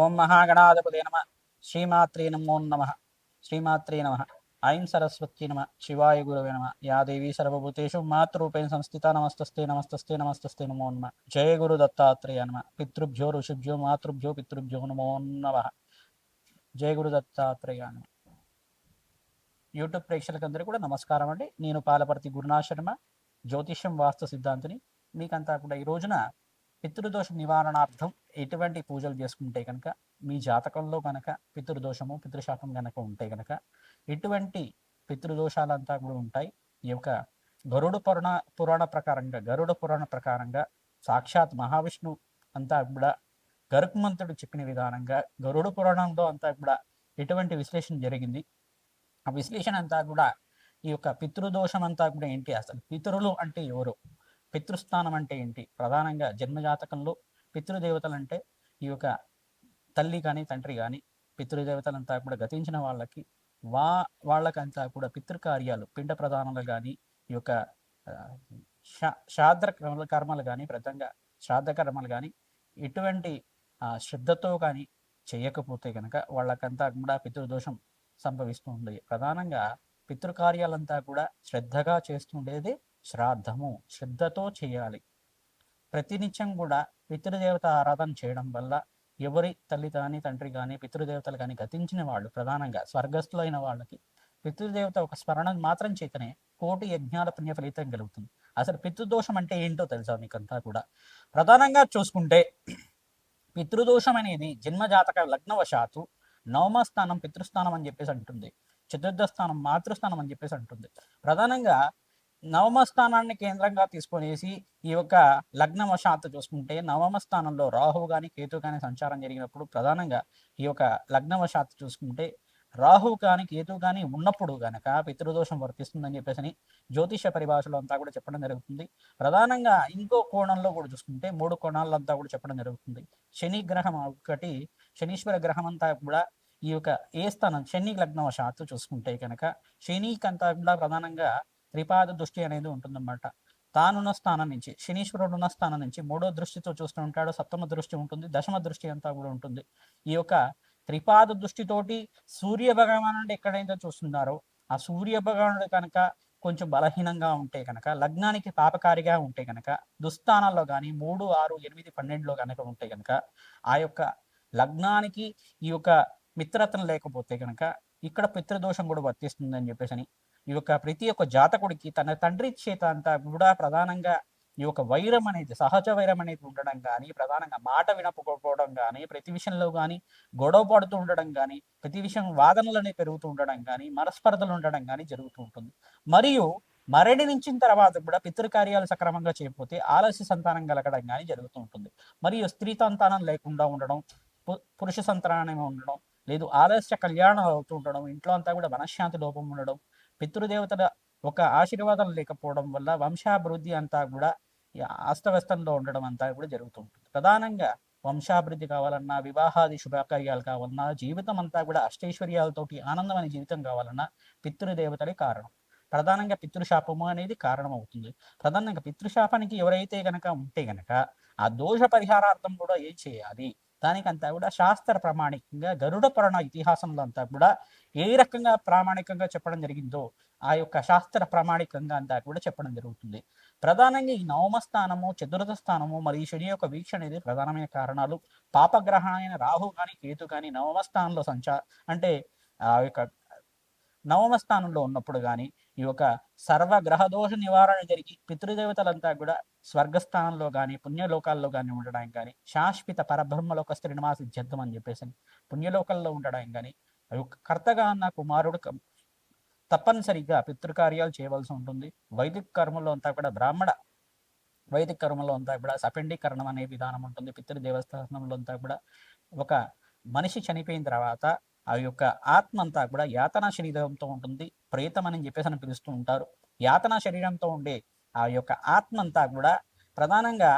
ఓం మహాగణాధిపతే నమ. శ్రీమాత్రే నమో నమ. శ్రీమాత్రే నమ. ఐం సరస్వతి నమ. శివాయ గురవే నమ. యా దేవీ సర్వభూతేషు మాతృరూపేణ సంస్థిత నమస్తస్తే నమస్తస్తే నమస్తస్తే నమో నమ. జయ గురు దత్తాత్రేయ నమ. పితృభ్యో ఋషిభ్యో మాతృభ్యో పితృభ్యో నమో నమ. జయ గురు దత్తాత్రేయ నమ. యూట్యూబ్ ప్రేక్షకులందరూ కూడా నమస్కారం అండి. నేను పాలపర్తి గురునాథ్ శర్మ, జ్యోతిష్యం వాస్తు సిద్ధాంతిని. మీకంతా కూడా ఈ రోజున పితృదోష నివారణార్థం ఎటువంటి పూజలు చేసుకుంటే కనుక మీ జాతకంలో కనుక పితృదోషము పితృశాపం కనుక ఉంటే కనుక ఎటువంటి పితృదోషాలంతా కూడా ఉంటాయి. ఈ యొక్క గరుడ పురాణ ప్రకారంగా సాక్షాత్ మహావిష్ణు అంతా కూడా గరుత్మంతుడు చెప్పిన విధానంగా గరుడ పురాణంలో అంతా కూడా ఎటువంటి విశ్లేషణ జరిగింది. ఆ విశ్లేషణ అంతా కూడా ఈ యొక్క పితృదోషం అంతా కూడా ఏంటి, అసలు పితరులు అంటే ఎవరు, పితృస్థానం అంటే ఏంటి, ప్రధానంగా జన్మజాతకంలో పితృదేవతలు అంటే ఈ యొక్క తల్లి కానీ తండ్రి కానీ పితృదేవతలంతా కూడా గతించిన వాళ్ళకి వాళ్ళకంతా కూడా పితృకార్యాలు పిండ ప్రధానాలు కానీ ఈ యొక్క శ్రాద్ధ కర్మలు కానీ ప్రధానంగా శ్రాద్ధ కర్మలు కానీ ఎటువంటి శ్రద్ధతో కానీ చేయకపోతే కనుక వాళ్ళకంతా కూడా పితృదోషం సంభవిస్తుంది. ప్రధానంగా పితృకార్యాలంతా కూడా శ్రద్ధగా చేస్తుండేది శ్రాద్ధము, శ్రద్ధతో చేయాలి. ప్రతినిత్యం కూడా పితృదేవత ఆరాధన చేయడం వల్ల ఎవరి తల్లి కానీ తండ్రి కానీ పితృదేవతలు కానీ గతించిన వాళ్ళు ప్రధానంగా స్వర్గస్థులైన వాళ్ళకి పితృదేవత ఒక స్మరణ మాత్రం చేతనే కోటి యజ్ఞాల పుణ్య ఫలితం కలుగుతుంది. అసలు పితృదోషం అంటే ఏంటో తెలుసా మీకంతా కూడా? ప్రధానంగా చూసుకుంటే పితృదోషం అనేది జన్మజాతక లగ్నవశాత్తు నవమ స్థానం పితృస్థానం అని చెప్పేసి అంటుంది, చతుర్థ స్థానం మాతృస్థానం అని చెప్పేసి అంటుంది. ప్రధానంగా నవమ స్థానాన్ని కేంద్రంగా తీసుకొనేసి ఈ యొక్క లగ్నవశాత్తు చూసుకుంటే నవమ స్థానంలో రాహువు కానీ కేతు కానీ సంచారం జరిగినప్పుడు ప్రధానంగా ఈ యొక్క లగ్నవశాత్తు చూసుకుంటే రాహువు కానీ కేతు కానీ ఉన్నప్పుడు గనక పితృదోషం వర్తిస్తుందని చెప్పేసి జ్యోతిష పరిభాషలో అంతా కూడా చెప్పడం జరుగుతుంది. ప్రధానంగా ఇంకో కోణంలో కూడా చూసుకుంటే 3 కోణాలంతా కూడా చెప్పడం జరుగుతుంది. శని గ్రహం ఒకటి, శనీశ్వర గ్రహం అంతా కూడా ఈ యొక్క ఏ స్థానం శని లగ్నవశాత్తు చూసుకుంటే కనుక శనికంతా కూడా ప్రధానంగా త్రిపాద దృష్టి అనేది ఉంటుందన్నమాట. తానున్న స్థానం నుంచి శనీశ్వరుడు ఉన్న స్థానం నుంచి 3వ దృష్టితో చూస్తూ ఉంటాడు, సప్తమ దృష్టి ఉంటుంది, దశమ దృష్టి అంతా కూడా ఉంటుంది. ఈ యొక్క త్రిపాద దృష్టితోటి సూర్య భగవానుడు ఎక్కడైతే చూస్తున్నారో ఆ సూర్య భగవానుడు కనుక కొంచెం బలహీనంగా ఉంటే కనుక లగ్నానికి పాపకారిగా ఉంటే కనుక దుస్థానాల్లో కానీ 3, 6, 8, 12లో కనుక ఉంటే కనుక ఆ యొక్క లగ్నానికి ఈ యొక్క మిత్రత్వం లేకపోతే కనుక ఇక్కడ పితృదోషం కూడా వర్తిస్తుందని చెప్పేసి ఈ యొక్క ప్రతి ఒక్క జాతకుడికి తన తండ్రి చేత అంతా కూడా ప్రధానంగా ఈ యొక్క వైరం అనేది సహజ వైరం అనేది ఉండడం కానీ ప్రధానంగా మాట వినకపోవడం కానీ ప్రతి విషయంలో కానీ గొడవ పడుతూ ఉండడం కానీ ప్రతి విషయం వాదనలు అనేవి పెరుగుతూ ఉండడం కానీ మనస్పర్ధలు ఉండడం కానీ జరుగుతూ ఉంటుంది. మరియు మరణించిన తర్వాత కూడా పితృకార్యాలు సక్రమంగా చేయకపోతే ఆలస్య సంతానం కలగడం కానీ జరుగుతూ ఉంటుంది. మరియు స్త్రీ సంతానం లేకుండా ఉండడం, పురుష సంతానం ఉండడం, లేదు ఆలస్య కళ్యాణం అవుతూ ఉండడం, ఇంట్లో అంతా కూడా మనశ్శాంతి లోపం ఉండడం, పితృదేవతల ఒక ఆశీర్వాదం లేకపోవడం వల్ల వంశాభివృద్ధి అంతా కూడా అస్తవ్యస్తంలో ఉండడం అంతా కూడా జరుగుతూ ఉంటుంది. ప్రధానంగా వంశాభివృద్ధి కావాలన్నా, వివాహాది శుభకార్యాలు కావాలన్నా, జీవితం అంతా కూడా అష్టైశ్వర్యాలతోటి ఆనందమైన జీవితం కావాలన్నా పితృదేవతలే కారణం. ప్రధానంగా పితృశాపము అనేది కారణం అవుతుంది. ప్రధానంగా పితృశాపానికి ఎవరైతే గనక ఉంటే గనక ఆ దోష పరిహారార్థం కూడా ఏం చేయాలి, దానికంతా కూడా శాస్త్ర ప్రామాణికంగా గరుడ పురాణ ఇతిహాసంలో అంతా కూడా ఏ రకంగా ప్రామాణికంగా చెప్పడం జరిగిందో ఆ యొక్క శాస్త్ర ప్రామాణికంగా అంతా కూడా చెప్పడం జరుగుతుంది. ప్రధానంగా ఈ నవమ స్థానము చతుర్థ స్థానము మరియు శని యొక్క వీక్ష అనేది ప్రధానమైన కారణాలు. పాపగ్రహమైన రాహు కానీ కేతు కానీ నవమ స్థానంలో అంటే ఆ యొక్క నవమ స్థానంలో ఉన్నప్పుడు కానీ ఈ యొక్క సర్వగ్రహదోష నివారణ జరిగి పితృదేవతలంతా కూడా స్వర్గస్థానంలో కానీ పుణ్యలోకాల్లో కానీ ఉండడానికి కానీ శాశ్వత పరబ్రహ్మలోక శ్రీనివాస సిద్ధాంతం అని చెప్పేసి పుణ్యలోకాల్లో ఉండడానికి కానీ కర్తగా ఉన్న కుమారుడు తప్పనిసరిగా పితృకార్యాలు చేయవలసి ఉంటుంది. వైదిక కర్మలో అంతా కూడా వైదిక కర్మలో అంతా కూడా సపిండీకరణం అనే విధానం ఉంటుంది. పితృదేవస్థానంలో అంతా కూడా ఒక మనిషి చనిపోయిన తర్వాత ఆ యొక్క ఆత్మ అంతా కూడా యాతనా శరీరంతో ఉంటుంది, ప్రేతం అని చెప్పేసి అని పిలుస్తూ ఉంటారు. యాతనా శరీరంతో ఉండే ఆ యొక్క ఆత్మ అంతా కూడా ప్రధానంగా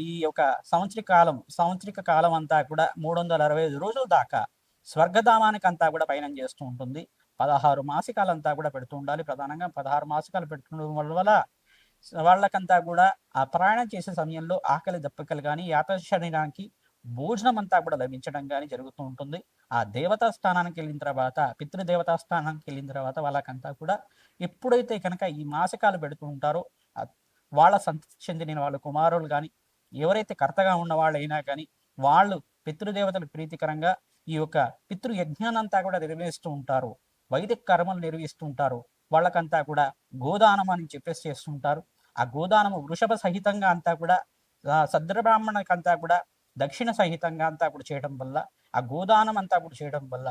ఈ యొక్క సంవత్సరిక కాలం అంతా కూడా 365 రోజుల దాకా స్వర్గధామానికి అంతా కూడా పయనం చేస్తూ ఉంటుంది. 16 మాసికాలంతా కూడా పెడుతూ ఉండాలి. ప్రధానంగా 16 మాసికాలు పెడుతుండడం వల్ల వాళ్ళకంతా కూడా ఆ ప్రయాణం చేసే సమయంలో ఆకలి దప్పికలు కానీ యాత శరీరానికి భోజనం అంతా కూడా లభించడం కానీ జరుగుతూ ఉంటుంది. ఆ దేవతా స్థానానికి వెళ్ళిన తర్వాత, పితృదేవతా స్థానానికి వెళ్ళిన తర్వాత వాళ్ళకంతా కూడా ఎప్పుడైతే కనుక ఈ మాసికాలు పెడుతూ ఉంటారో వాళ్ళ సంతతి చెందిన వాళ్ళ కుమారులు కానీ, ఎవరైతే కర్తగా ఉన్న వాళ్ళైనా కానీ, వాళ్ళు పితృదేవతలకు ప్రీతికరంగా ఈ యొక్క పితృయజ్ఞానంతా కూడా నిర్వహిస్తూ ఉంటారు. వైదిక కర్మలు నిర్వహిస్తూ ఉంటారు. వాళ్ళకంతా కూడా గోదానం అని చెప్పేసి చేస్తుంటారు. ఆ గోదానము వృషభ సహితంగా అంతా కూడా సద్బ్రాహ్మణకంతా కూడా దక్షిణ సహితంగా అంతా కూడా చేయడం వల్ల, ఆ గోదానం అంతా కూడా చేయడం వల్ల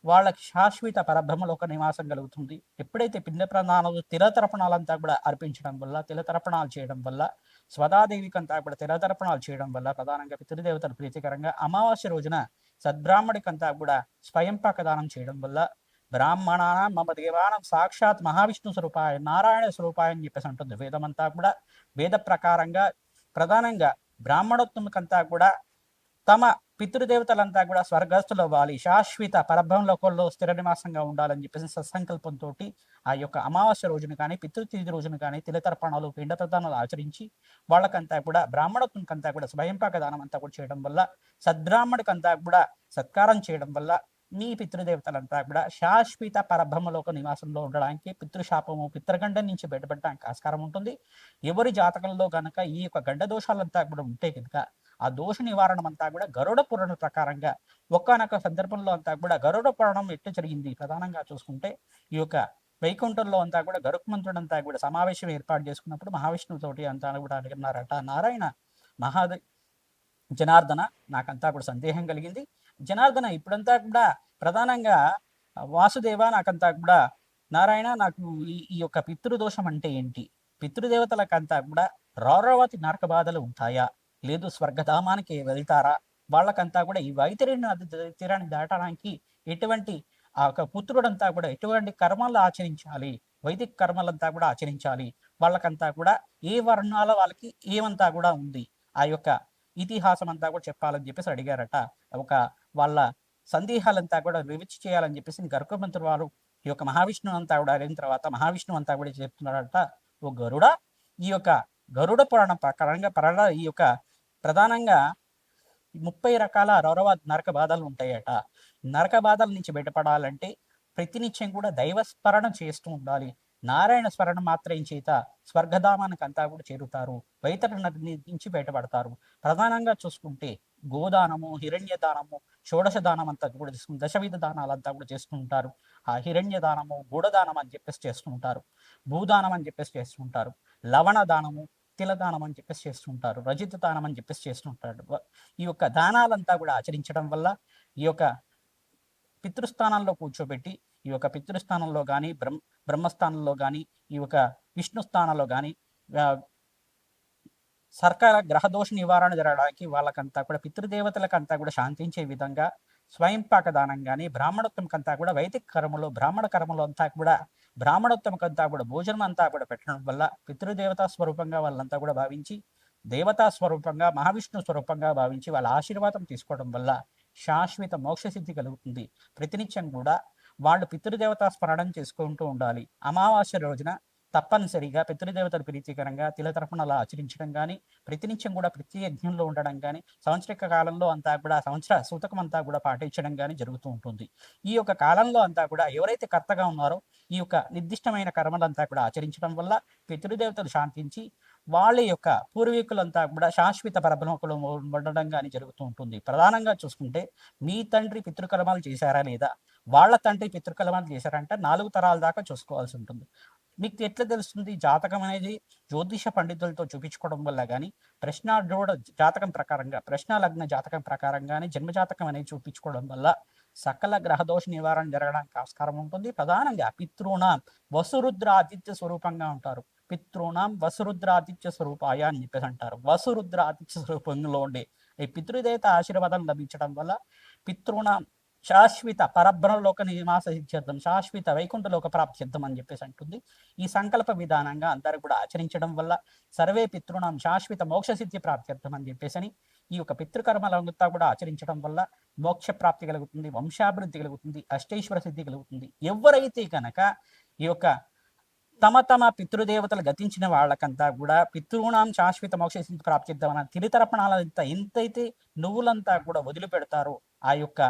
వాళ్ళకి శాశ్వత పరబ్రహ్మలోక నివాసం కలుగుతుంది. ఎప్పుడైతే పిండ ప్రదానాలు తిలతర్పణాలంతా కూడా అర్పించడం వల్ల, తిలతర్పణాలు చేయడం వల్ల, స్వదాదేవికంతా కూడా తిలతర్పణాలు చేయడం వల్ల, ప్రధానంగా పితృదేవతలు ప్రీతికరంగా అమావాస్య రోజున సద్బ్రాహ్మడికంతా కూడా స్వయం పాకదానం చేయడం వల్ల బ్రాహ్మణానం మమ దేవానం సాక్షాత్ మహావిష్ణు స్వరూపాయ నారాయణ స్వరూపాయ అని చెప్పేసి ఉంటుంది వేదమంతా కూడా. వేద ప్రకారంగా ప్రధానంగా బ్రాహ్మణోత్తముకంతా కూడా తమ పితృదేవతలంతా కూడా స్వర్గస్థులు అవ్వాలి, శాశ్వత పరబ్రహ్మలోకంలో స్థిర నివాసంగా ఉండాలని చెప్పేసి సత్సంకల్పంతో ఆ యొక్క అమావాస్య రోజున కానీ పితృతిథి రోజున కానీ తిలతర్పణాలు పిండ ప్రదానాలు ఆచరించి వాళ్ళకంతా కూడా బ్రాహ్మణోత్తునికంతా కూడా స్వయంపాక దానం అంతా కూడా చేయడం వల్ల, సద్బ్రాహ్మణికంతా కూడా సత్కారం చేయడం వల్ల మీ పితృదేవతలంతా కూడా శాశ్వత పరబ్రహ్మలోక నివాసంలో ఉండడానికి, పితృశాపము పితృగండం నుంచి బయటపడడానికి ఆస్కారం ఉంటుంది. ఎవరి జాతకంలో గనక ఈ యొక్క గండ దోషాలంతా కూడా ఉంటే కనుక ఆ దోష నివారణం అంతా కూడా గరుడ పురాణ ప్రకారంగా ఒక్కనొక సందర్భంలో అంతా కూడా గరుడ పురాణం ఎట్లా జరిగింది ప్రధానంగా చూసుకుంటే, ఈ యొక్క వైకుంఠంలో అంతా కూడా గరుక్మంతుడు అంతా కూడా సమావేశం ఏర్పాటు చేసుకున్నప్పుడు మహావిష్ణువుతోటి అంతా కూడా అడిగినారట, నారాయణ మహాదే జనార్దన నాకంతా కూడా సందేహం కలిగింది. జనార్దన ఇప్పుడంతా కూడా ప్రధానంగా వాసుదేవ నాకంతా కూడా నారాయణ నాకు ఈ యొక్క పితృదోషం అంటే ఏంటి, పితృదేవతలకంతా కూడా రౌరవతి నరక బాధలు ఉంటాయా, లేదు స్వర్గధామానికి వెళ్తారా, వాళ్ళకంతా కూడా ఈ వైతరిని తీరాన్ని దాటడానికి ఎటువంటి ఆ యొక్క పుత్రుడంతా కూడా ఎటువంటి కర్మలు ఆచరించాలి, వైదిక కర్మలంతా కూడా ఆచరించాలి, వాళ్ళకంతా కూడా ఏ వర్ణాల వాళ్ళకి ఏమంతా కూడా ఉంది, ఆ యొక్క ఇతిహాసం అంతా కూడా చెప్పాలని చెప్పేసి అడిగారట. ఒక వాళ్ళ సందేహాలంతా కూడా వివరించి చేయాలని చెప్పేసి గరుకమంతుడు వారు ఈ యొక్క మహావిష్ణువు అంతా కూడా అడిగిన తర్వాత మహావిష్ణువు అంతా కూడా చెప్తున్నారట, ఓ గరుడ, ఈ యొక్క గరుడ పురాణం ప్రకారంగా ఈ యొక్క ప్రధానంగా 30 రకాల రౌరవ నరక బాధలు ఉంటాయట. నరక బాధల నుంచి బయటపడాలంటే ప్రతినిత్యం కూడా దైవ స్మరణ చేస్తూ ఉండాలి. నారాయణ స్మరణ మాత్రం చేత స్వర్గధామానికి అంతా కూడా చేరుతారు, వైతరి నది నుంచి బయటపడతారు. ప్రధానంగా చూసుకుంటే గోదానము, హిరణ్య దానము, షోడశ దానం అంతా కూడా చేసుకుని దశవిధ దానాలంతా కూడా చేస్తూ ఉంటారు. ఆ హిరణ్య దానము, గూఢదానం అని చెప్పేసి చేస్తూ ఉంటారు, భూదానం అని చెప్పేసి చేస్తూ ఉంటారు, లవణ దానము, తిలదానం అని చెప్పేసి చేస్తుంటారు, రజిత దానం అని చెప్పేసి చేస్తుంటారు. ఈ యొక్క దానాలంతా కూడా ఆచరించడం వల్ల ఈ యొక్క పితృస్థానంలో కూర్చోబెట్టి ఈ యొక్క పితృస్థానంలో కానీ బ్రహ్మస్థానంలో కానీ ఈ యొక్క విష్ణు స్థానంలో కానీ సర్కార గ్రహదోష నివారణ జరగడానికి వాళ్ళకంతా కూడా పితృదేవతలకంతా కూడా శాంతించే విధంగా స్వయంపాక దానం కానీ బ్రాహ్మణోత్తమకంతా కూడా వైదిక కర్మలో బ్రాహ్మణ కర్మలో అంతా కూడా బ్రాహ్మణోత్తమకంతా కూడా భోజనం అంతా కూడా పెట్టడం వల్ల పితృదేవతా స్వరూపంగా వాళ్ళంతా కూడా భావించి దేవతా స్వరూపంగా మహావిష్ణు స్వరూపంగా భావించి వాళ్ళ ఆశీర్వాదం తీసుకోవడం వల్ల శాశ్వత మోక్షసిద్ధి కలుగుతుంది. ప్రతినిత్యం కూడా వాళ్ళు పితృదేవతా స్మరణం చేసుకుంటూ ఉండాలి. అమావాస్య రోజున తప్పనిసరిగా పితృదేవతల ప్రీతికరంగా తిలతర్పణలు ఆచరించడం కానీ, ప్రతినిత్యం కూడా ప్రతి యజ్ఞంలో ఉండడం కానీ, సంవత్సరిక కాలంలో అంతా కూడా సంవత్సర సూతకం అంతా కూడా పాటించడం కానీ జరుగుతూ ఉంటుంది. ఈ యొక్క కాలంలో అంతా కూడా ఎవరైతే కర్తగా ఉన్నారో ఈ యొక్క నిర్దిష్టమైన కర్మలంతా కూడా ఆచరించడం వల్ల పితృదేవతలు శాంతించి వాళ్ళ యొక్క పూర్వీకులంతా కూడా శాశ్వత పరబ్రహ్మకులు ఉండడం కానీ జరుగుతూ ఉంటుంది. ప్రధానంగా చూసుకుంటే మీ తండ్రి పితృకర్మాలు చేశారా లేదా, వాళ్ళ తండ్రి పితృకర్మాలు చేశారంటే 4 తరాల దాకా చూసుకోవాల్సి ఉంటుంది. మీకు ఎట్లా తెలుస్తుంది జాతకం అనేది జ్యోతిష పండితులతో చూపించుకోవడం వల్ల కానీ, ప్రశ్నార్థోడ జాతకం ప్రకారంగా ప్రశ్న లగ్న జాతకం ప్రకారంగానే జన్మజాతకం అనేది చూపించుకోవడం వల్ల సకల గ్రహదోష నివారణ జరగడానికి ఆస్కారం ఉంటుంది. ప్రధానంగా పితృణాం వసురుద్ర ఆదిత్య స్వరూపంగా ఉంటారు. పితృణాం వసురుద్ర ఆదిత్య స్వరూపాయ అని చెప్పేసి అంటారు. వసురుద్ర ఆదిత్య స్వరూపంలో ఉండే ఈ పితృదేవత ఆశీర్వాదం లభించడం వల్ల పితృణాం శాశ్వత పరబ్రహ్మలోక నివాస సిద్ధ్యర్థం, శాశ్వత వైకుంఠలోక ప్రాప్త్యర్థం అని చెప్పేసి అంటుంది. ఈ సంకల్ప విధానంగా అందరూ కూడా ఆచరించడం వల్ల సర్వే పితృణాం శాశ్వత మోక్ష సిద్ధి ప్రాప్త్యర్థం అని చెప్పేసి ఈ యొక్క పితృకర్మలంతా కూడా ఆచరించడం వల్ల మోక్ష ప్రాప్తి కలుగుతుంది, వంశాభివృద్ధి కలుగుతుంది, అష్టైశ్వర సిద్ధి కలుగుతుంది. ఎవరైతే కనుక ఈ యొక్క తమ తమ పితృదేవతలు గతించిన వాళ్ళకంతా కూడా పితృణాం శాశ్వత మోక్ష స్థితి ప్రాప్తిద్దామన్న తిరితర్పణాలంతా ఎంతైతే నువ్వులంతా కూడా వదిలిపెడతారో ఆ యొక్క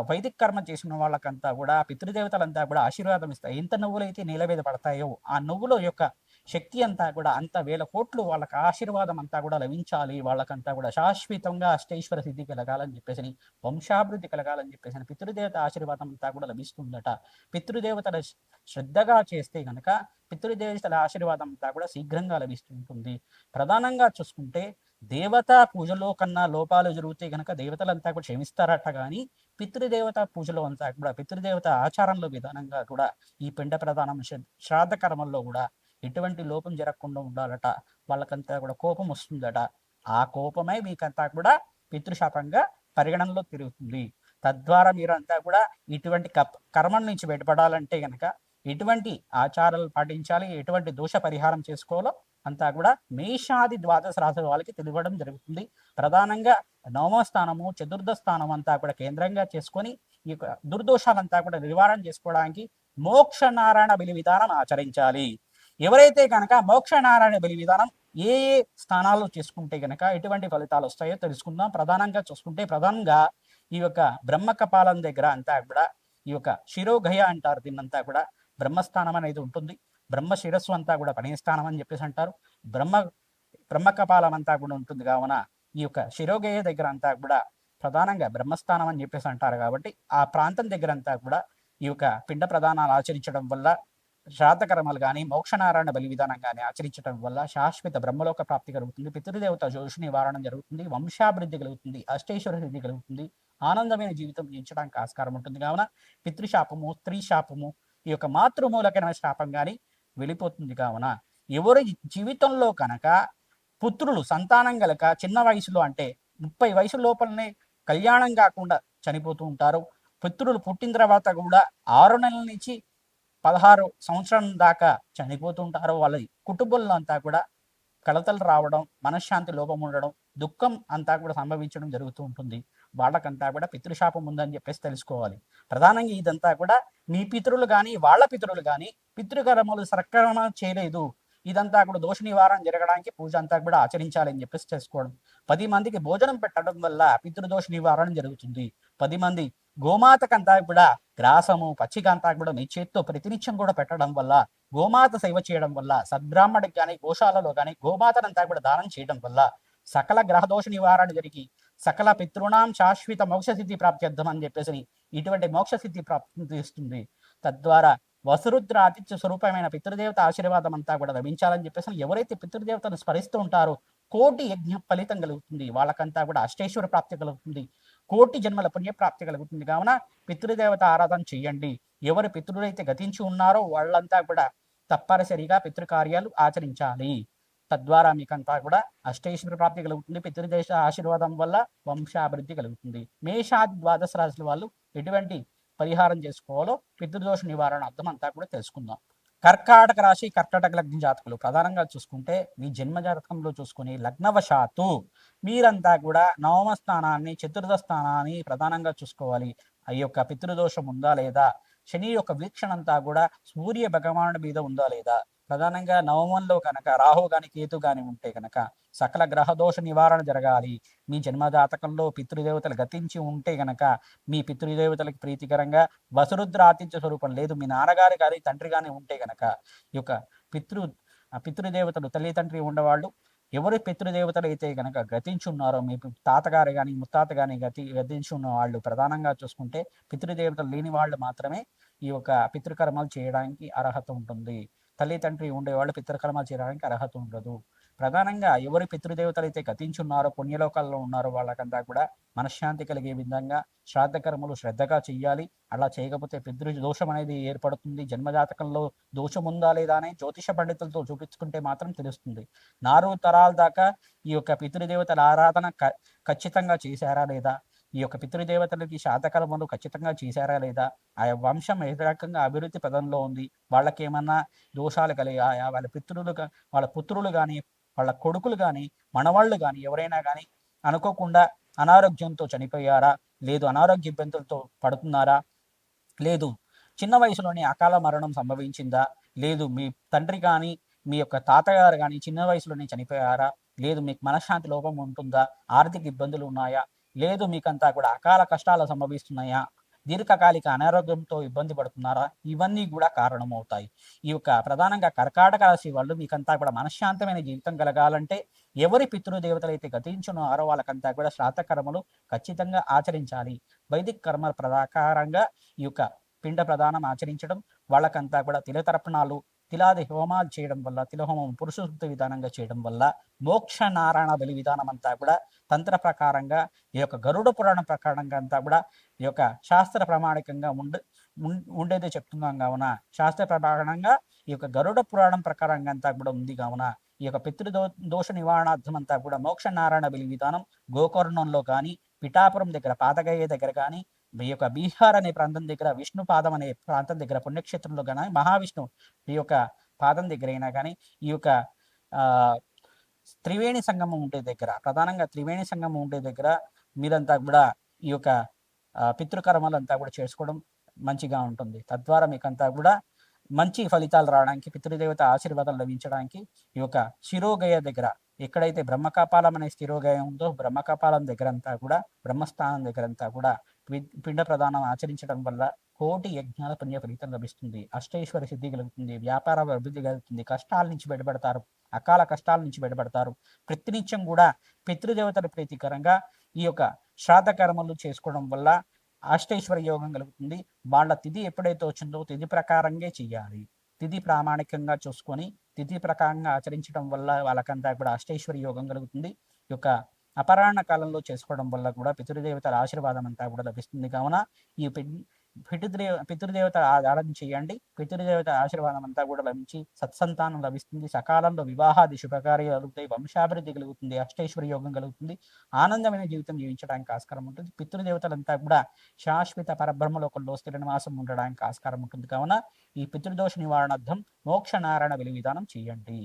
వైదిక కర్మ చేసిన వాళ్ళకంతా కూడా పితృదేవతలంతా కూడా ఆశీర్వాదం ఇస్తాయి. ఎంత నువ్వులైతే నేల మీద పడతాయో ఆ నువ్వుల యొక్క శక్తి అంతా కూడా అంత వేల కోట్లు వాళ్ళకి ఆశీర్వాదం అంతా కూడా లభించాలి, వాళ్ళకంతా కూడా శాశ్వతంగా అష్టైశ్వర సిద్ధి కలగాలని చెప్పేసి, వంశాభివృద్ధి కలగాలని చెప్పేసి పితృదేవత ఆశీర్వాదం అంతా కూడా లభిస్తుందట. పితృదేవతల శ్రద్ధగా చేస్తే గనక పితృదేవతల ఆశీర్వాదం అంతా కూడా శీఘ్రంగా లభిస్తుంటుంది. ప్రధానంగా చూసుకుంటే దేవతా పూజలో కన్నా లోపాలు జరిగితే గనక దేవతలంతా కూడా క్షమిస్తారట, కానీ పితృదేవత పూజలో అంతా కూడా పితృదేవత ఆచారంలో విధానంగా కూడా ఈ పిండ ప్రధానం శ్రాద్ధ కర్మల్లో కూడా ఎటువంటి లోపం జరగకుండా ఉండాలట. వాళ్ళకంతా కూడా కోపం వస్తుందట. ఆ కోపమే మీకంతా కూడా పితృశాపంగా పరిగణనలో తిరుగుతుంది. తద్వారా మీరు అంతా కూడా ఇటువంటి కర్మల నుంచి బయటపడాలంటే గనక ఎటువంటి ఆచారాలు పాటించాలి, ఎటువంటి దోష పరిహారం చేసుకోవాలో అంతా కూడా మేషాది ద్వాదశ రాశుల వాళ్ళకి తెలియడం జరుగుతుంది. ప్రధానంగా నవమ స్థానము చతుర్థ స్థానం అంతా కూడా కేంద్రంగా చేసుకొని ఈ యొక్క దుర్దోషాలంతా కూడా నివారణ చేసుకోవడానికి మోక్ష నారాయణ బలి విధానం ఆచరించాలి. ఎవరైతే కనుక మోక్ష నారాయణ బలి విధానం ఏ ఏ స్థానాల్లో చేసుకుంటే కనుక ఎటువంటి ఫలితాలు వస్తాయో తెలుసుకుందాం. ప్రధానంగా చూసుకుంటే ప్రధానంగా ఈ యొక్క బ్రహ్మ కపాలం దగ్గర అంతా కూడా ఈ యొక్క శిరోగయ అంటారు, దీన్నంతా కూడా బ్రహ్మస్థానం అనేది ఉంటుంది. బ్రహ్మ శిరస్సు అంతా కూడా పణిస్థానం అని చెప్పేసి అంటారు. బ్రహ్మ కపాలం అంతా కూడా ఉంటుంది. కావున ఈ యొక్క శిరోగయ దగ్గర అంతా కూడా ప్రధానంగా బ్రహ్మస్థానం అని చెప్పేసి అంటారు. కాబట్టి ఆ ప్రాంతం దగ్గర అంతా కూడా ఈ యొక్క పిండ ప్రధానాలు ఆచరించడం వల్ల శ్రాద్ధకర్మలు కానీ మోక్షనారాయణ బలి విధానం కానీ ఆచరించడం వల్ల శాశ్వత బ్రహ్మలోక ప్రాప్తి కలుగుతుంది. పితృదేవత దోష నివారణ జరుగుతుంది, వంశాభివృద్ధి కలుగుతుంది, అష్టైశ్వర సిద్ధి కలుగుతుంది, ఆనందమైన జీవితం జీవించడానికి ఆస్కారం ఉంటుంది. కావున పితృశాపము, స్త్రీ శాపము, ఈ యొక్క మాతృమూలకమైన శాపం కానీ వెళ్ళిపోతుంది. కావున ఎవరి జీవితంలో కనుక పుత్రులు సంతానం గలక చిన్న వయసులో అంటే 30 వయసు లోపలనే కళ్యాణం కాకుండా చనిపోతూ ఉంటారు. పుత్రులు పుట్టిన తర్వాత కూడా 6 నెలల నుంచి 16 సంవత్సరం దాకా చనిపోతుంటారు. వాళ్ళ కుటుంబంలో అంతా కూడా కలతలు రావడం, మనశ్శాంతి లోపం ఉండడం, దుఃఖం అంతా కూడా సంభవించడం జరుగుతూ ఉంటుంది. వాళ్ళకంతా కూడా పితృశాపం ఉందని చెప్పేసి తెలుసుకోవాలి. ప్రధానంగా ఇదంతా కూడా మీ పితరులు కానీ వాళ్ళ పితరులు కానీ పితృకర్మలు సక్రమం చేయలేదు, ఇదంతా కూడా దోష నివారణ జరగడానికి పూజ అంతా కూడా ఆచరించాలని చెప్పేసి చేసుకోవడం. 10 మందికి భోజనం పెట్టడం వల్ల పితృదోష నివారణ జరుగుతుంది. 10 మంది గోమాతకంతా కూడా గ్రాసము పచ్చికంతా కూడా మీ చేత్తో ప్రతినిత్యం కూడా పెట్టడం వల్ల, గోమాత సేవ చేయడం వల్ల, సద్బ్రాహ్మడికి కానీ గోశాలలో కానీ గోమాతనంతా కూడా దానం చేయడం వల్ల సకల గ్రహదోష నివారణ జరిగి సకల పితృణాం శాశ్వత మోక్షసిద్ధి ప్రాప్త్యర్థం అని చెప్పేసి ఇటువంటి మోక్షసిద్ధి ప్రాప్తిస్తుంది. తద్వారా వసురుద్ర ఆతిథ్య స్వరూపమైన పితృదేవత ఆశీర్వాదం అంతా కూడా లభించాలని చెప్పేసి ఎవరైతే పితృదేవతను స్మరిస్తూ ఉంటారో కోటి యజ్ఞ ఫలితం కలుగుతుంది. వాళ్ళకంతా కూడా అష్టైశ్వర ప్రాప్తి కలుగుతుంది, కోటి జన్మల పుణ్యప్రాప్తి కలుగుతుంది. కావున పితృదేవత ఆరాధన చేయండి. ఎవరు పితృలైతే గతించి ఉన్నారో వాళ్ళంతా కూడా తప్పనిసరిగా పితృకార్యాలు ఆచరించాలి. తద్వారా మీకంతా కూడా అష్టైశ్వర ప్రాప్తి కలుగుతుంది. పితృదేశ ఆశీర్వాదం వల్ల వంశాభివృద్ధి కలుగుతుంది. మేషాది ద్వాదశ రాశుల వాళ్ళు ఎటువంటి పరిహారం చేసుకోవాలో పితృదోష నివారణ అర్థం అంతా కూడా తెలుసుకుందాం. కర్కాటక రాశి, కర్కాటక లగ్న జాతకులు ప్రధానంగా చూసుకుంటే మీ జన్మ జాతకంలో చూసుకుని లగ్నవశాత్తు మీరంతా కూడా నవమ స్థానాన్ని చతుర్థ స్థానాన్ని ప్రధానంగా చూసుకోవాలి. ఆ యొక్క పితృదోషం ఉందా లేదా, శని యొక్క వీక్షణ అంతా కూడా సూర్య భగవానుడి మీద ఉందా లేదా, ప్రధానంగా నవమంలో కనుక రాహు గాని కేతు గాని ఉంటే కనుక సకల గ్రహదోష నివారణ జరగాలి. మీ జన్మజాతకంలో పితృదేవతలు గతించి ఉంటే గనక మీ పితృదేవతలకు ప్రీతికరంగా వసురుద్ర ఆతిథ్య స్వరూపం లేదు, మీ నాన్నగారు కానీ తండ్రి కానీ ఉంటే గనక ఈ యొక్క పితృదేవతలు తల్లి తండ్రి ఉండేవాళ్ళు ఎవరి పితృదేవతలు అయితే గనక గతించి ఉన్నారో మీ తాతగారు కానీ ముత్తాత కానీ గతించి ఉన్న వాళ్ళు ప్రధానంగా చూసుకుంటే పితృదేవతలు లేని వాళ్ళు మాత్రమే ఈ యొక్క పితృకర్మలు చేయడానికి అర్హత ఉంటుంది. తల్లి తండ్రి ఉండేవాళ్ళు పితృకర్మలు చేయడానికి అర్హత ఉండదు. ప్రధానంగా ఎవరి పితృదేవతలు అయితే గతించున్నారో పుణ్యలోకాల్లో ఉన్నారో వాళ్ళకంతా కూడా మనశ్శాంతి కలిగే విధంగా శ్రాద్ధ కర్మలు శ్రద్ధగా చెయ్యాలి. అలా చేయకపోతే పితృ దోషం అనేది ఏర్పడుతుంది. జన్మజాతకంలో దోషం ఉందా లేదా అని జ్యోతిష పండితులతో చూపించుకుంటే మాత్రం తెలుస్తుంది. 4 తరాల దాకా ఈ యొక్క పితృదేవతల ఆరాధన ఖచ్చితంగా చేశారా లేదా, ఈ యొక్క పితృదేవతలకి శ్రాద్ధకర్మలు ఖచ్చితంగా చేశారా లేదా, ఆ వంశం ఏ రకంగా అభివృద్ధి పదంలో ఉంది, వాళ్ళకి ఏమన్నా దోషాలు కలిగాయా, వాళ్ళ పుత్రులు కానీ వాళ్ళ కొడుకులు కానీ మనవాళ్ళు కానీ ఎవరైనా కానీ అనుకోకుండా అనారోగ్యంతో చనిపోయారా, లేదు అనారోగ్య ఇబ్బందులతో పడుతున్నారా, లేదు చిన్న వయసులోనే అకాల మరణం సంభవించిందా, లేదు మీ తండ్రి కానీ మీ యొక్క తాతగారు కానీ చిన్న వయసులోనే చనిపోయారా, లేదు మీకు మనశ్శాంతి లోపం ఉంటుందా, ఆర్థిక ఇబ్బందులు ఉన్నాయా, లేదు మీకంతా కూడా అకాల కష్టాలు సంభవిస్తున్నాయా, దీర్ఘకాలిక అనారోగ్యంతో ఇబ్బంది పడుతున్నారా, ఇవన్నీ కూడా కారణమవుతాయి. ఈ యొక్క ప్రధానంగా కర్కాటక రాశి వాళ్ళు మీకంతా కూడా మనశ్శాంతమైన జీవితం కలగాలంటే ఎవరి పితృదేవతలు అయితే గతించున్నారో వాళ్ళకంతా కూడా శ్రాద్ధ కర్మలు ఖచ్చితంగా ఆచరించాలి. వైదిక కర్మల ప్రకారంగా ఈ యొక్క పిండ ప్రదానం ఆచరించడం, వాళ్ళకంతా కూడా తిలతర్పణాలు తిలాది హోమాలు చేయడం వల్ల, తిలహోమం పురుషసూక్త విధానంగా చేయడం వల్ల, మోక్ష నారాయణ బలి విధానం అంతా కూడా తంత్ర ప్రకారంగా ఈ యొక్క గరుడ పురాణం ప్రకారంగా అంతా కూడా ఈ యొక్క శాస్త్ర ప్రామాణికంగా ఉండేదే చెప్తున్నాం కావున, శాస్త్ర ప్రమాణంగా ఈ యొక్క గరుడ పురాణం ప్రకారంగా అంతా కూడా ఉంది కావున ఈ యొక్క దోష నివారణార్థం అంతా కూడా మోక్ష నారాయణ బలి విధానం గోకర్ణంలో కానీ, పిఠాపురం దగ్గర పాతగయ్య దగ్గర కానీ, ఈ యొక్క బీహార్ అనే ప్రాంతం దగ్గర విష్ణు పాదం అనే ప్రాంతం దగ్గర పుణ్యక్షేత్రంలో కానీ, మహావిష్ణు ఈ యొక్క పాదం దగ్గర అయినా కానీ, ఈ యొక్క త్రివేణి సంగమం ఉండే దగ్గర, ప్రధానంగా త్రివేణి సంగమం ఉండే దగ్గర మీరంతా కూడా ఈ యొక్క పితృకర్మలంతా కూడా చేసుకోవడం మంచిగా ఉంటుంది. తద్వారా మీకంతా కూడా మంచి ఫలితాలు రావడానికి, పితృదేవత ఆశీర్వాదాలు లభించడానికి ఈ యొక్క శిరోగయ దగ్గర ఎక్కడైతే బ్రహ్మకపాలం అనే శిరోగయ ఉందో, బ్రహ్మకపాలం దగ్గరంతా కూడా, బ్రహ్మస్థానం దగ్గరంతా కూడా పిండ ప్రదానం ఆచరించడం వల్ల కోటి యజ్ఞాల పుణ్య ఫలితం లభిస్తుంది. అష్టైశ్వర్య సిద్ధి కలుగుతుంది, వ్యాపార అభివృద్ధి కలుగుతుంది, కష్టాల నుంచి బయటపడతారు, అకాల కష్టాల నుంచి బయటపడతారు. ప్రతినిత్యం కూడా పితృదేవతల ప్రీతికరంగా ఈ యొక్క శ్రాద్ధ కర్మలు చేసుకోవడం వల్ల అష్టైశ్వర్య యోగం కలుగుతుంది. వాళ్ళ తిథి ఎప్పుడైతే వచ్చిందో తిథి ప్రకారంగా చెయ్యాలి. తిథి ప్రామాణికంగా చూసుకొని తిథి ప్రకారంగా ఆచరించడం వల్ల వాళ్ళకంతా కూడా అష్టైశ్వర్య యోగం కలుగుతుంది. ఈ యొక్క అపరాహ్న కాలంలో చేసుకోవడం వల్ల కూడా పితృదేవతల ఆశీర్వాదం అంతా కూడా లభిస్తుంది. కావున ఈ పితృదేవత ఆరాధన చేయండి. పితృదేవత ఆశీర్వాదం అంతా కూడా లభించి సత్సంతానం లభిస్తుంది. సకాలంలో వివాహాది శుభకార్యాలు కలుగుతాయి, వంశాభివృద్ధి కలుగుతుంది, అష్టైశ్వర్య యోగం కలుగుతుంది, ఆనందమైన జీవితం జీవించడానికి ఆస్కారం ఉంటుంది. పితృదేవతలంతా కూడా శాశ్వత పరబ్రహ్మలోకంలో స్థిర నివాసం ఉండడానికి ఆస్కారం ఉంటుంది. కావున ఈ పితృదోష నివారణార్థం మోక్ష నారాయణ విధి విధానం చేయండి.